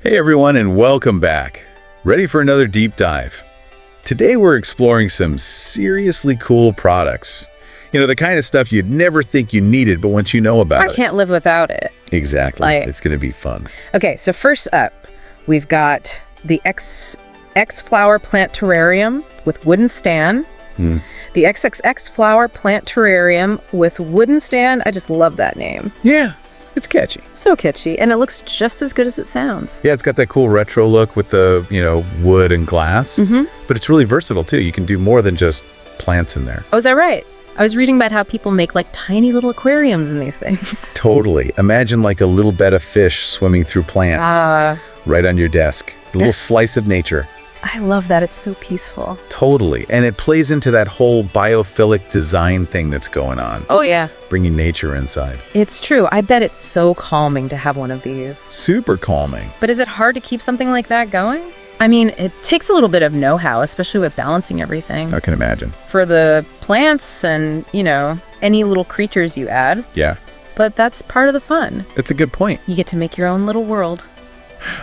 Hey everyone, and welcome back. Ready for another deep dive? Today we're exploring some seriously cool products. You know, the kind of stuff you'd never think you needed, but once you know about it. I can't live without it. Exactly. It's going to be fun. Okay, so first up, we've got the X Flower Plant Terrarium with wooden stand. The XXX Flower Plant Terrarium with wooden stand. I just love that name. Yeah, it's catchy. So catchy, and it looks just as good as it sounds. Yeah, it's got that cool retro look with the, wood and glass. But it's really versatile too. You can do more than just plants in there. Oh, is that right? I was reading about how people make like tiny little aquariums in these things. Totally. Imagine like a little bed of fish swimming through plants right on your desk. A little slice of nature. I love that. It's so peaceful. Totally. And it plays into that whole biophilic design thing that's going on. Oh, yeah. Bringing nature inside. It's true. I bet it's so calming to have one of these. Super calming. But is it hard to keep something like that going? I mean, it takes a little bit of know-how, especially with balancing everything. I can imagine. For the plants and, any little creatures you add. Yeah. But that's part of the fun. That's a good point. You get to make your own little world.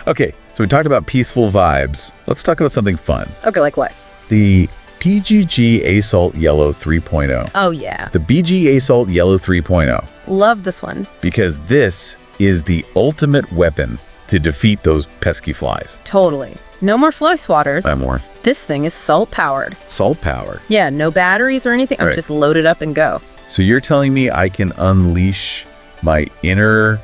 Okay, so we talked about peaceful vibes. Let's talk about something fun. Okay, like what? The BGG Assault Yellow 3.0. Oh, yeah. The BG Assault Yellow 3.0. Love this one. Because this is the ultimate weapon to defeat those pesky flies. Totally. No more fly swatters. No more. This thing is salt-powered. Salt-powered? Yeah, no batteries or anything. Right. Just load it up and go. So you're telling me I can unleash my inner,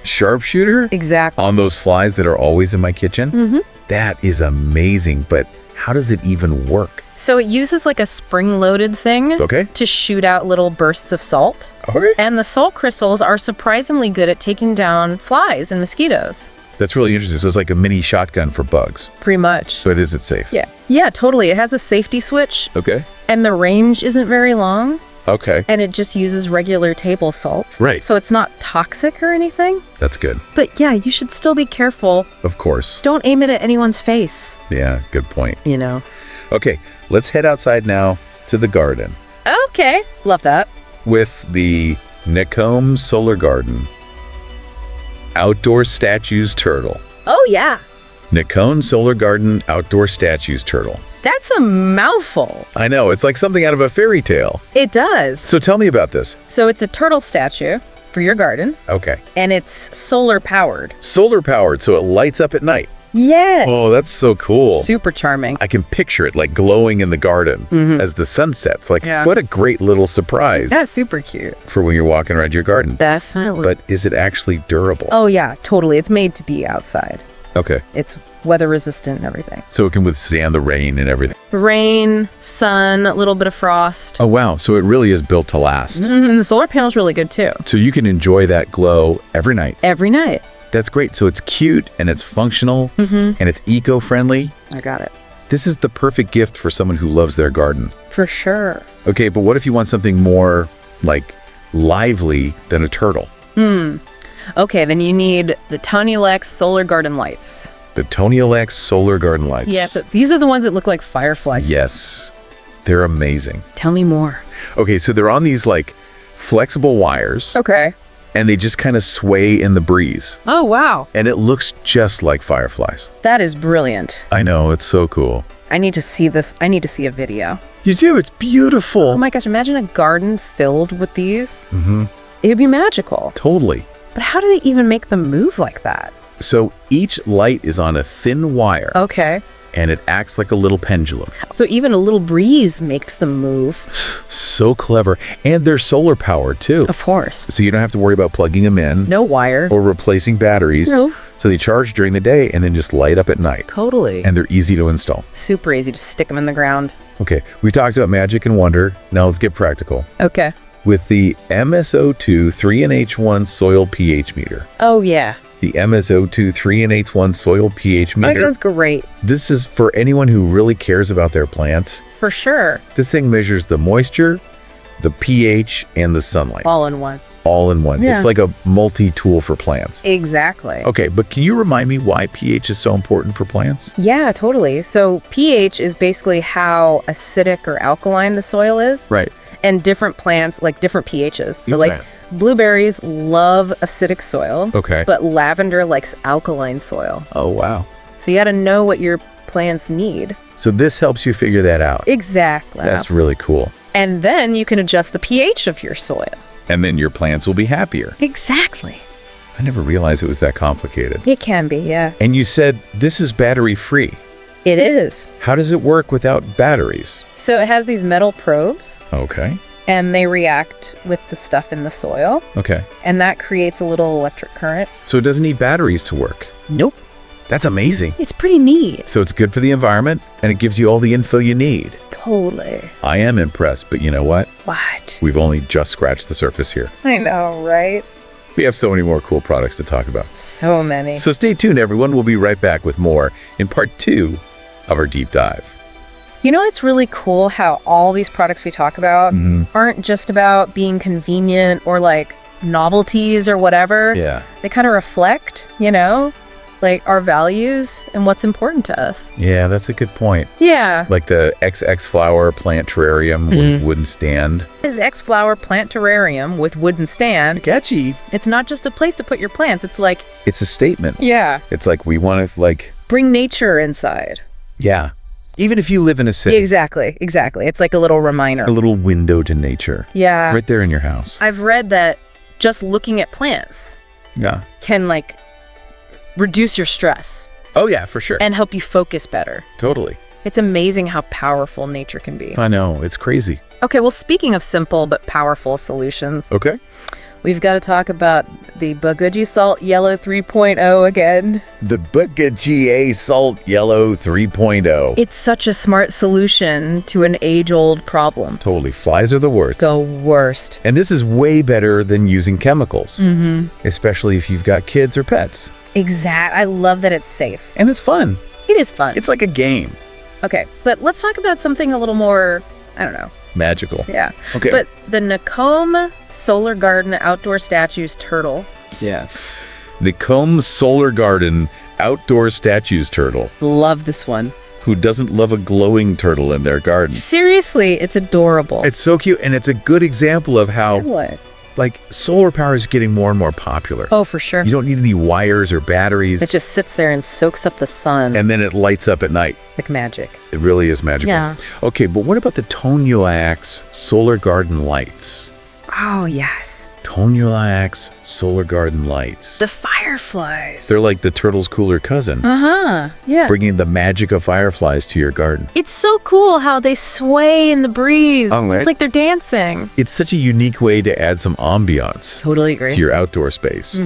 sharpshooter? Exactly. On those flies that are always in my kitchen? That is amazing, but how does it even work? So it uses like a spring-loaded thing to shoot out little bursts of salt. Okay. And the salt crystals are surprisingly good at taking down flies and mosquitoes. That's really interesting. So it's like a mini shotgun for bugs. Pretty much. So it safe? Yeah. Yeah, totally. It has a safety switch. Okay. And the range isn't very long. Okay. And it just uses regular table salt. Right. So it's not toxic or anything. That's good. But yeah, you should still be careful. Of course. Don't aim it at anyone's face. Yeah, good point. Okay, let's head outside now to the garden. Okay, love that. With the Nicome Solar Garden Outdoor Statues Turtle. Oh, yeah. Nicome Solar Garden Outdoor Statues Turtle. That's a mouthful. I know, it's like something out of a fairy tale. It does. So tell me about this. So it's a turtle statue for your garden. Okay. And it's solar powered. Solar powered, so it lights up at night. Yes. Oh, that's so cool. Super charming. I can picture it like glowing in the garden as the sun sets. Yeah. What a great little surprise. That's super cute. For when you're walking around your garden. Definitely. But is it actually durable? Oh, yeah, totally. It's made to be outside. Okay. It's weather resistant and everything. So it can withstand the rain and everything. Rain, sun, a little bit of frost. Oh, wow. So it really is built to last. The solar panel's really good too. So you can enjoy that glow every night. Every night. That's great. So it's cute and it's functional and it's eco-friendly. I got it. This is the perfect gift for someone who loves their garden. For sure. Okay, but what if you want something more lively than a turtle? Okay, then you need the Tony Lex Solar Garden Lights. The Tony Lex Solar Garden Lights. Yeah, but these are the ones that look like fireflies. Yes, they're amazing. Tell me more. Okay, so they're on these flexible wires. Okay. And they just kind of sway in the breeze. Oh, wow. And it looks just like fireflies. That is brilliant. I know, it's so cool. I need to see this. I need to see a video. You do, it's beautiful. Oh my gosh, imagine a garden filled with these. It would be magical. Totally. But how do they even make them move like that? So each light is on a thin wire. Okay. And it acts like a little pendulum. So even a little breeze makes them move. So clever. And they're solar powered too. Of course. So you don't have to worry about plugging them in. No wire. Or replacing batteries. No. So they charge during the day and then just light up at night. Totally. And they're easy to install. Super easy. Just stick them in the ground. Okay, we talked about magic and wonder. Now let's get practical. Okay. With the MSO2 3NH1 soil pH meter. Oh, yeah. The MSO2 3NH1 soil pH meter. That sounds great. This is for anyone who really cares about their plants. For sure. This thing measures the moisture, the pH, and the sunlight. All in one. All in one. Yeah. It's like a multi-tool for plants. Exactly. Okay, but can you remind me why pH is so important for plants? Yeah, totally. So pH is basically how acidic or alkaline the soil is. Right. And different plants, like different pHs. So That's right. Blueberries love acidic soil. Okay. But lavender likes alkaline soil. Oh, wow. So you got to know what your plants need. So this helps you figure that out. Exactly. That's really cool. And then you can adjust the pH of your soil. And then your plants will be happier. Exactly. I never realized it was that complicated. It can be, yeah. And you said this is battery-free. It is. How does it work without batteries? So it has these metal probes, Okay. and they react with the stuff in the soil, Okay. and that creates a little electric current. So it doesn't need batteries to work. Nope. That's amazing. It's pretty neat. So it's good for the environment, and it gives you all the info you need. Totally. I am impressed, but you know what? What? We've only just scratched the surface here. I know, right? We have so many more cool products to talk about. So many. So stay tuned, everyone. We'll be right back with more in part 2 of our deep dive. You know, it's really cool how all these products we talk about aren't just about being convenient or like novelties or whatever. Yeah. They kind of reflect, like our values and what's important to us. Yeah, that's a good point. Yeah. Like the XX flower plant terrarium with wooden stand. This X flower plant terrarium with wooden stand. Catchy. It's not just a place to put your plants. It's like, It's a statement. yeah, It's like we want to bring nature inside. yeah. Even if you live in a city, Exactly. It's like a little reminder. a little window to nature. Yeah. Right there in your house. I've read that just looking at plants Yeah. can like reduce your stress Oh, yeah, for sure. and help you focus better. Totally. It's amazing how powerful nature can be. I know. It's crazy. Okay, well, speaking of simple but powerful solutions, Okay. we've got to talk about the Baguji Salt Yellow 3.0 again. The Baguji Salt Yellow 3.0. It's such a smart solution to an age-old problem. Totally. Flies are the worst. The worst. And this is way better than using chemicals, especially if you've got kids or pets. I love that it's safe. And it's fun. It is fun. It's like a game. Okay, but let's talk about something a little more, I don't know. Magical. Yeah. Okay. But the Nacomb Solar Garden Outdoor Statues Turtle. Yes. The Combs Solar Garden Outdoor Statues Turtle. Love this one. Who doesn't love a glowing turtle in their garden? Seriously, it's adorable. It's so cute, and it's a good example of how, What? like, solar power is getting more and more popular. Oh, for sure. You don't need any wires or batteries. It just sits there and soaks up the sun and then it lights up at night. like magic. It really is magical. Yeah. Okay, but what about the Tonulax Solar Garden Lights? Oh, yes. Tonulax Solar Garden Lights. The fireflies. They're like the turtle's cooler cousin, Uh-huh. Yeah. bringing the magic of fireflies to your garden. It's so cool how they sway in the breeze. Oh, right. It's like they're dancing. It's such a unique way to add some ambiance Totally agree. to your outdoor space.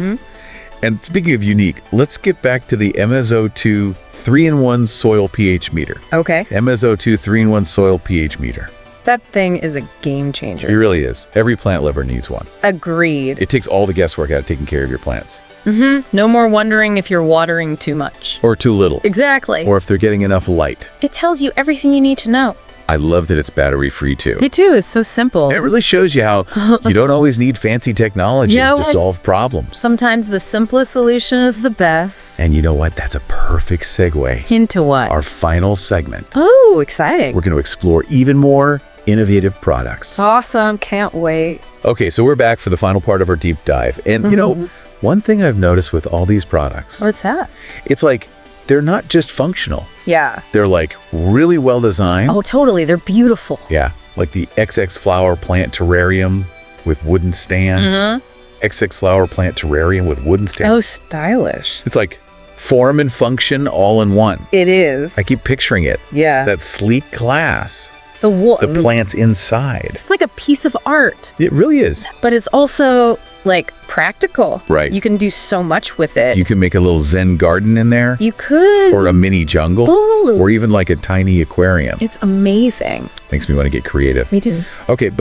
And speaking of unique, let's get back to the MSO2 3-in-1 soil pH meter. Okay. MSO2 3-in-1 soil pH meter. That thing is a game It changer. really is. Every plant lover needs one. Agreed. It takes all the guesswork out of taking care of your plants. No more wondering if you're watering too much. Or too little. Exactly. Or if they're getting enough light. It tells you everything you need to know. I love that it's battery-free too. Me too. It's so simple. It really shows you how you don't always need fancy technology Yeah, to well, solve problems. Sometimes the simplest solution is the best. And you know what? That's a perfect segue. Into what? Our final segment. Oh, exciting. We're going to explore even more innovative products. Awesome. Can't wait. Okay, so we're back for the final part of our deep dive. And you know, one thing I've noticed with all these products, What's that? it's like they're not just functional. Yeah. They're like really well designed. Oh, totally. They're beautiful. Yeah, like the XX flower plant terrarium with wooden stand. XX flower plant terrarium with wooden stand. Oh, stylish. It's like form and function all in one. It is. I keep picturing it. Yeah. That sleek glass, the the plants inside. It's like a piece of art, It really is. but it's also like practical. Right. You can do so much with it. You can make a little Zen garden in there, You could. or a mini jungle, Ooh. or even like a tiny aquarium. It's amazing. Makes me want to get creative. Me too. Okay, but